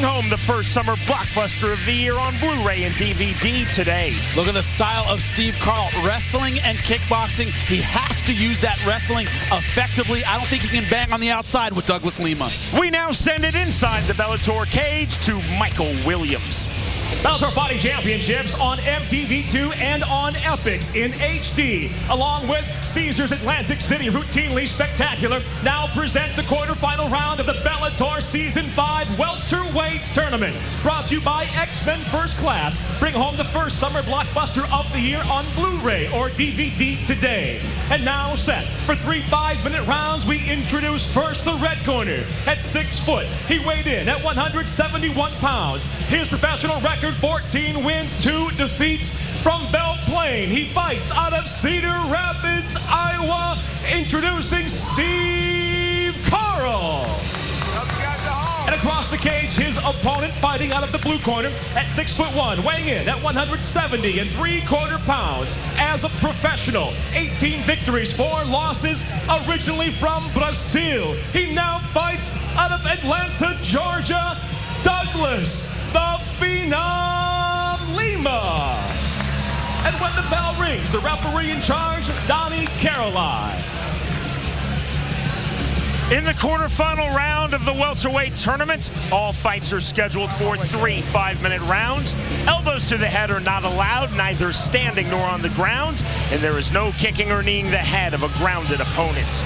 Bring home the first summer blockbuster of the year on Blu-ray and DVD today. Look at the style of Steve Carl. Wrestling and kickboxing. He has to use that wrestling effectively. I don't think he can bang on the outside with Douglas Lima. We now send it inside the Bellator cage to Michael Williams. Bellator Fighting Championships on MTV2 and on Epix in HD, along with Caesars Atlantic City Routinely Spectacular, now present the quarterfinal round of the Bellator Season 5 Welterweight Tournament. Brought to you by X-Men First Class. Bring home the first summer blockbuster of the year on Blu-ray or DVD today. And now set for 3 5-minute rounds, we introduce first the red corner. At 6 foot, he weighed in at 171 pounds. His professional record, 14 wins, 2 defeats. From Belle Plaine, he fights out of Cedar Rapids, Iowa. Introducing Steve Carl. And across the cage, his opponent fighting out of the blue corner at 6'1", weighing in at 170 3/4 pounds. As a professional, 18 victories, 4 losses, originally from Brazil. He now fights out of Atlanta, Georgia, Douglas the Phenom Lima. And when the bell rings, the referee in charge, Donnie Caroline. In the quarterfinal round of the welterweight tournament, all fights are scheduled for 3 5-minute rounds. Elbows to the head are not allowed, neither standing nor on the ground, and there is no kicking or kneeing the head of a grounded opponent.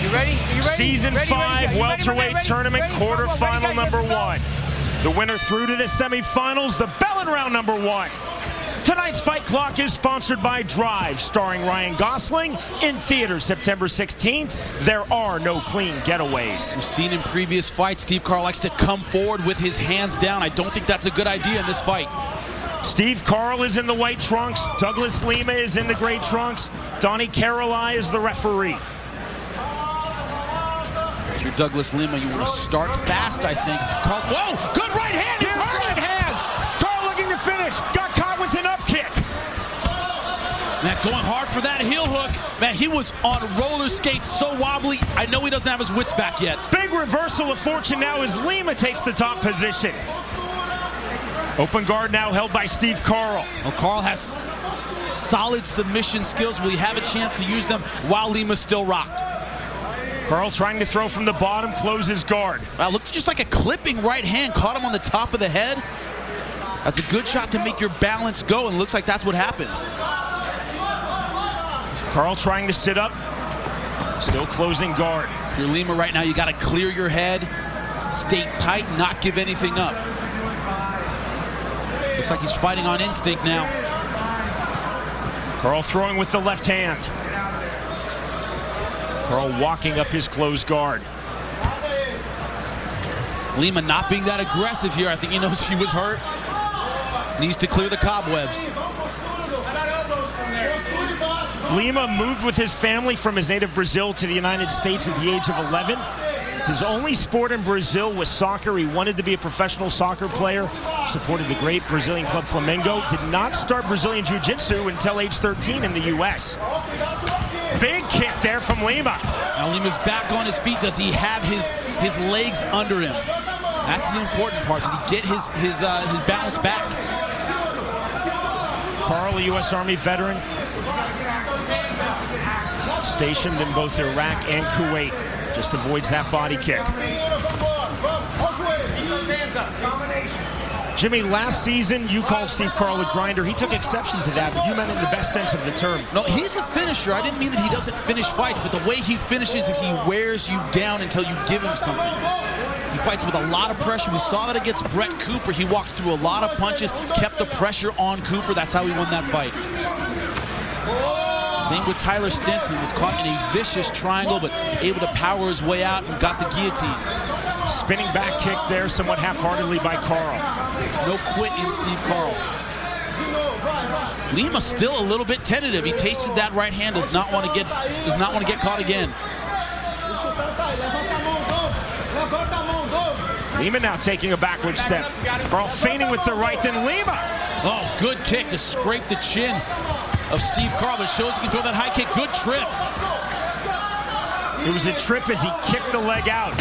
You ready? You ready? Season 5 welterweight tournament quarterfinal number 1. The winner through to the semifinals, the bell in round number 1. Tonight's Fight Clock is sponsored by Drive, starring Ryan Gosling, in theaters September 16th. There are no clean getaways. We've seen in previous fights, Steve Carl likes to come forward with his hands down. I don't think that's a good idea in this fight. Steve Carl is in the white trunks. Douglas Lima is in the gray trunks. Donnie Caroline is the referee. If you're Douglas Lima, you want to start fast, I think. Carl's, whoa, good right hand, he's hurt right hand. Carl looking to finish, got caught with an up kick. Man, going hard for that heel hook. Man, he was on roller skates, so wobbly. I know he doesn't have his wits back yet. Big reversal of fortune now as Lima takes the top position. Open guard now held by Steve Carl. Well, Carl has solid submission skills. Will he have a chance to use them while Lima's still rocked? Carl trying to throw from the bottom, closes guard. Wow, looked just like a clipping right hand. Caught him on the top of the head. That's a good shot to make your balance go, and looks like that's what happened. Carl trying to sit up, still closing guard. If you're Lima right now, you got to clear your head, stay tight, not give anything up. Looks like he's fighting on instinct now. Carl throwing with the left hand. Carl walking up his closed guard. Lima not being that aggressive here. I think he knows he was hurt. Needs to clear the cobwebs. Lima moved with his family from his native Brazil to the United States at the age of 11. His only sport in Brazil was soccer. He wanted to be a professional soccer player. Supported the great Brazilian club Flamengo. Did not start Brazilian Jiu-Jitsu until age 13 in the U.S. Big kick there from Lima. Now Lima's back on his feet. Does he have his legs under him? That's the important part. Did he get his balance back? Carl, a U.S. Army veteran, stationed in both Iraq and Kuwait, just avoids that body kick. Jimmy, last season you called Steve Carl a grinder. He took exception to that, but you meant it in the best sense of the term. No, he's a finisher. I didn't mean that he doesn't finish fights, but the way he finishes is he wears you down until you give him something. He fights with a lot of pressure. We saw that against Brett Cooper. He walked through a lot of punches, kept the pressure on Cooper. That's how he won that fight. Same with Tyler Stinson. He was caught in a vicious triangle, but able to power his way out and got the guillotine. Spinning back kick there, somewhat half-heartedly by Carl. There's no quit in Steve Carl. Lima still a little bit tentative. He tasted that right hand. Does not want to get caught again. Lima now taking a backward step. Carl feigning with the right, then Lima. Oh, good kick to scrape the chin of Steve Carl. That shows he can throw that high kick. Good trip. It was a trip as he kicked the leg out.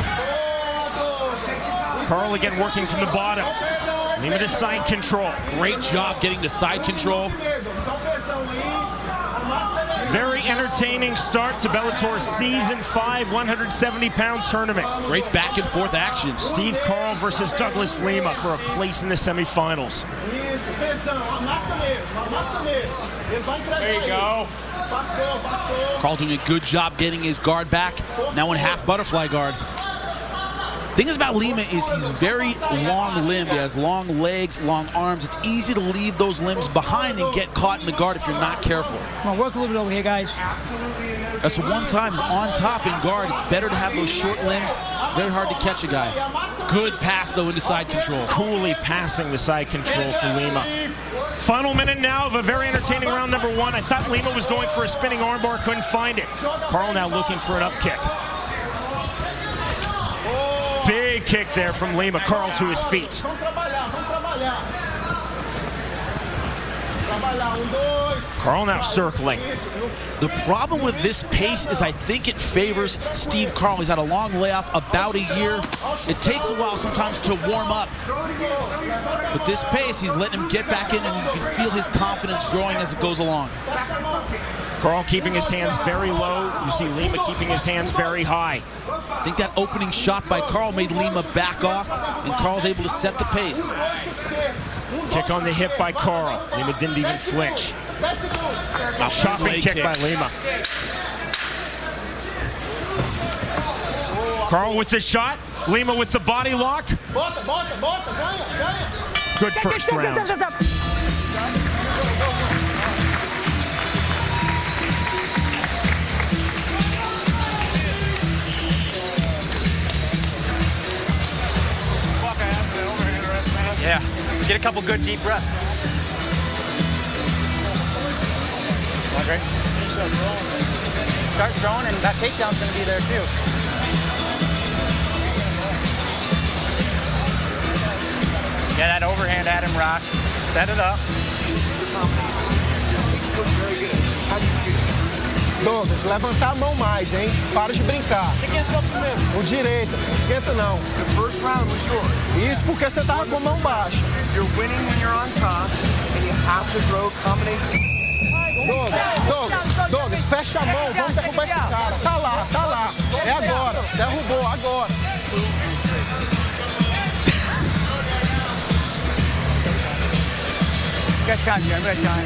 Carl again working from the bottom. Lima to side control. Great job getting to side control. Very entertaining start to Bellator's Season 5 170-pound tournament. Great back and forth action. Steve Carl versus Douglas Lima for a place in the semifinals. There you go. Carl doing a good job getting his guard back. Now in half butterfly guard. Thing is about Lima is he's very long-limbed. He has long legs, long arms. It's easy to leave those limbs behind and get caught in the guard if you're not careful. Come on, work a little bit over here, guys. That's one time he's on top in guard. It's better to have those short limbs. Very hard to catch a guy. Good pass, though, into side control. Coolly passing the side control for Lima. Final minute now of a very entertaining round number 1. I thought Lima was going for a spinning armbar, couldn't find it. Carl now looking for an up kick. Big kick there from Lima. Carl to his feet. Carl now circling. The problem with this pace is I think it favors Steve Carl. He's had a long layoff, about a year. It takes a while sometimes to warm up. But this pace, he's letting him get back in, and you can feel his confidence growing as it goes along. Carl keeping his hands very low. You see Lima keeping his hands very high. I think that opening shot by Carl made Lima back off, and Carl's able to set the pace. Kick on the hip by Carl. Lima didn't even flinch. A shopping kick by Lima. Carl with the shot. Lima with the body lock. Good first round. Yeah, get a couple good deep breaths. Great. Start throwing, and that takedown's going to be there too. Yeah, that overhand at him, Rock. Set it up. Douglas, levanta a mão mais, hein? Para de brincar. Quem entrou primeiro? O direito, esquenta não. The first round was yours. Isso porque você tava com a mão baixa. You're winning when you're on top, and you have to throw combination. Douglas, fecha a mão, vamos derrubar esse cara. Tá lá. É agora, derrubou, agora. Got time, Jim, got time.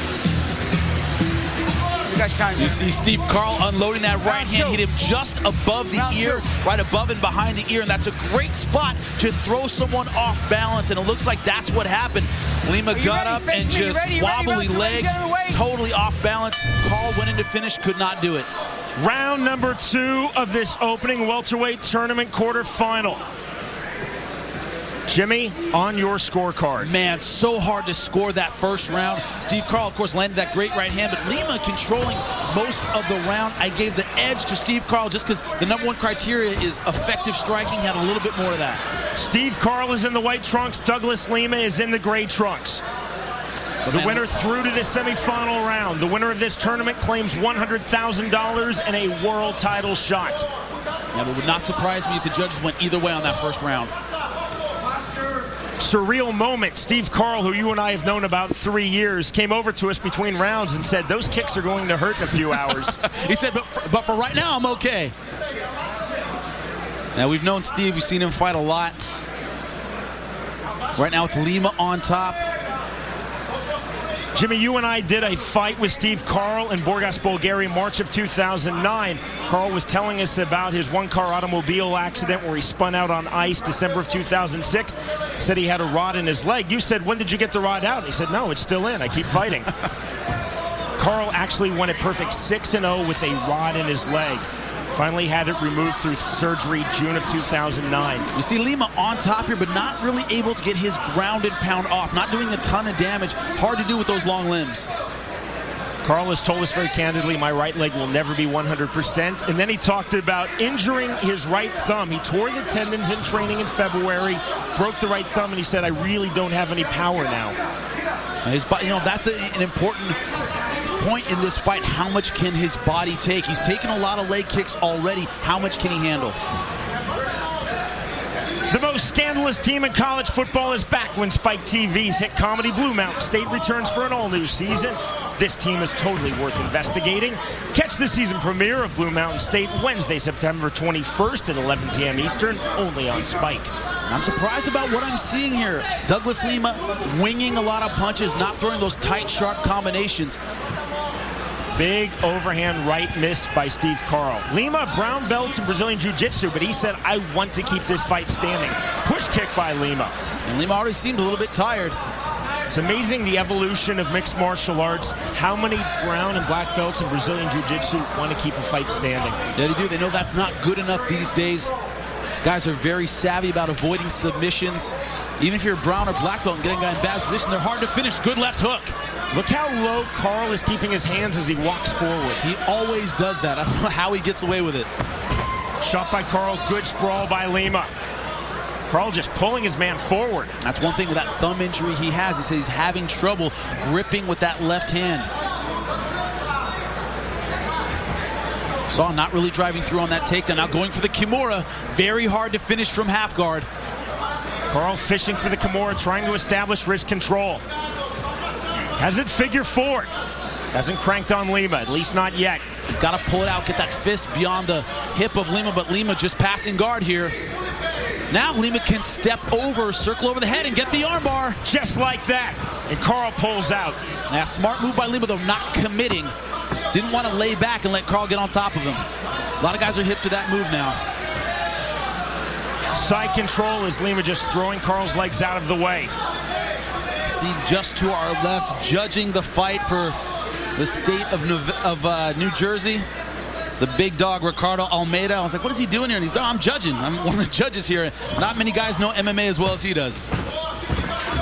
You see Steve Carl unloading that right hand, hit him just above the ear, right above and behind the ear, and that's a great spot to throw someone off balance, and it looks like that's what happened. Lima got up and just wobbly legged, totally off balance. Carl went in to finish, could not do it. Round number 2 of this opening welterweight tournament quarterfinal. Jimmy, on your scorecard. Man, so hard to score that first round. Steve Carl, of course, landed that great right hand, but Lima controlling most of the round. I gave the edge to Steve Carl just because the #1 criteria is effective striking. He had a little bit more of that. Steve Carl is in the white trunks. Douglas Lima is in the gray trunks. The winner through to the semifinal round. The winner of this tournament claims $100,000 and a world title shot. Yeah, but it would not surprise me if the judges went either way on that first round. Surreal moment. Steve Carl, who you and I have known about 3 years, came over to us between rounds and said, those kicks are going to hurt in a few hours. He said, but for right now, I'm okay. Now, we've known Steve. We've seen him fight a lot. Right now, it's Lima on top. Jimmy, you and I did a fight with Steve Carl in Burgas, Bulgaria, March of 2009. Carl was telling us about his one-car automobile accident where he spun out on ice December of 2006. Said he had a rod in his leg. You said, when did you get the rod out? He said, no, it's still in. I keep fighting. Carl actually won a perfect 6-0 with a rod in his leg. Finally had it removed through surgery June of 2009. You see Lima on top here, but not really able to get his grounded pound off. Not doing a ton of damage. Hard to do with those long limbs. Carl has told us very candidly, my right leg will never be 100%. And then he talked about injuring his right thumb. He tore the tendons in training in February, broke the right thumb, and he said, I really don't have any power now. His body, you know, that's an important point in this fight. How much can his body take? He's taken a lot of leg kicks already. How much can he handle? The most scandalous team in college football is back when Spike TV's hit comedy Blue Mountain State returns for an all-new season. This team is totally worth investigating. Catch the season premiere of Blue Mountain State Wednesday, September 21st at 11 p.m. Eastern, only on Spike. I'm surprised about what I'm seeing here. Douglas Lima winging a lot of punches, not throwing those tight, sharp combinations. Big overhand right miss by Steve Carl. Lima, brown belt in Brazilian Jiu-Jitsu, but he said, I want to keep this fight standing. Push kick by Lima. And Lima already seemed a little bit tired. It's amazing the evolution of mixed martial arts. How many brown and black belts in Brazilian Jiu-Jitsu want to keep a fight standing? Yeah, they do. They know that's not good enough these days. Guys are very savvy about avoiding submissions. Even if you're a brown or black belt and getting a guy in bad position, they're hard to finish. Good left hook. Look how low Carl is keeping his hands as he walks forward. He always does that. I don't know how he gets away with it. Shot by Carl, good sprawl by Lima. Carl just pulling his man forward. That's one thing with that thumb injury he has. He says he's having trouble gripping with that left hand. Saw not really driving through on that takedown. Now going for the Kimura. Very hard to finish from half guard. Carl fishing for the Kimura, trying to establish wrist control. Has it figure four. Hasn't cranked on Lima, at least not yet. He's got to pull it out, get that fist beyond the hip of Lima, but Lima just passing guard here. Now Lima can step over, circle over the head, and get the armbar. Just like that. And Carl pulls out. Yeah, smart move by Lima, though, not committing. Didn't want to lay back and let Carl get on top of him. A lot of guys are hip to that move now. Side control as Lima just throwing Carl's legs out of the way. See just to our left, judging the fight for the state of New Jersey. The big dog, Ricardo Almeida. I was like, what is he doing here? And he's like, oh, I'm judging. I'm one of the judges here. Not many guys know MMA as well as he does.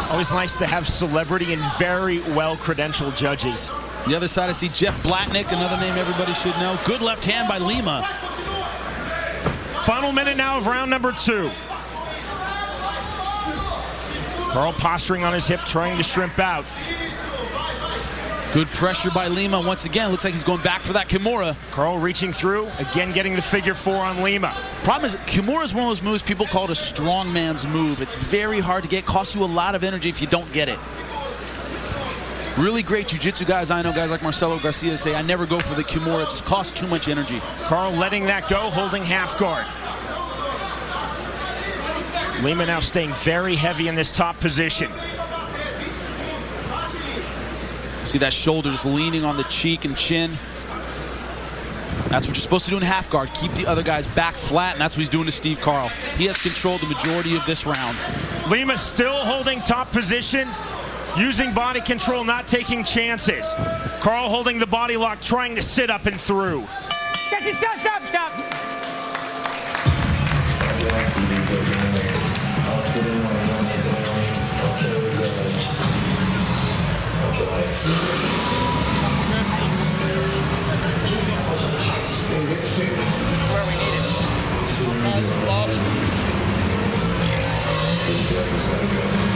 Always nice to have celebrity and very well-credentialed judges. The other side, I see Jeff Blatnick, another name everybody should know. Good left hand by Lima. Final minute now of round number 2. Carl posturing on his hip, trying to shrimp out. Good pressure by Lima. Once again, looks like he's going back for that Kimura. Carl reaching through, again getting the figure four on Lima. Problem is, Kimura is one of those moves people call it a strong man's move. It's very hard to get, costs you a lot of energy if you don't get it. Really great jiu-jitsu guys I know, guys like Marcelo Garcia, say, I never go for the Kimura, it just costs too much energy. Carl letting that go, holding half guard. Lima now staying very heavy in this top position. See that shoulder just leaning on the cheek and chin. That's what you're supposed to do in half guard. Keep the other guys back flat, and that's what he's doing to Steve Carl. He has controlled the majority of this round. Lima still holding top position, using body control, not taking chances. Carl holding the body lock, trying to sit up and through. Stop.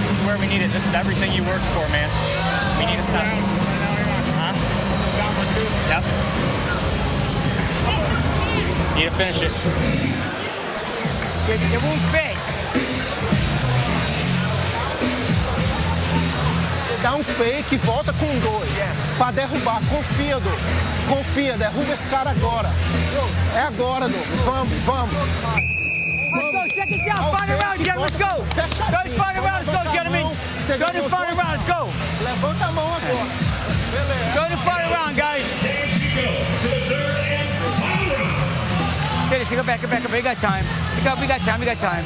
This is where we need it. This is everything you worked for, man. We need to stop. Yep. Need to finish it. It won't fit. Dá um fake e volta com 2. Pra derrubar. Confia, derruba esse cara agora. É agora, Douglas. Vamos. Let's go, check this out. Final round, gentlemen, let's go. Go to final round, let's go, gentlemen. Go to final round, let's go. Levanta a mão agora. Beleza. Go to final round, guys. Finish, go back. We got time. We got time.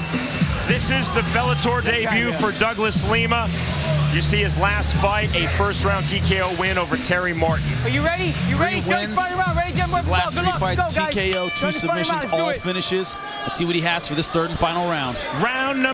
This is the Bellator debut for Douglas Lima. You see his last fight, a first-round TKO win over Terry Martin. Are you ready? You ready? Three wins. His last 3 fights, TKO, 2 submissions, all finishes. Let's see what he has for this third and final round. Round number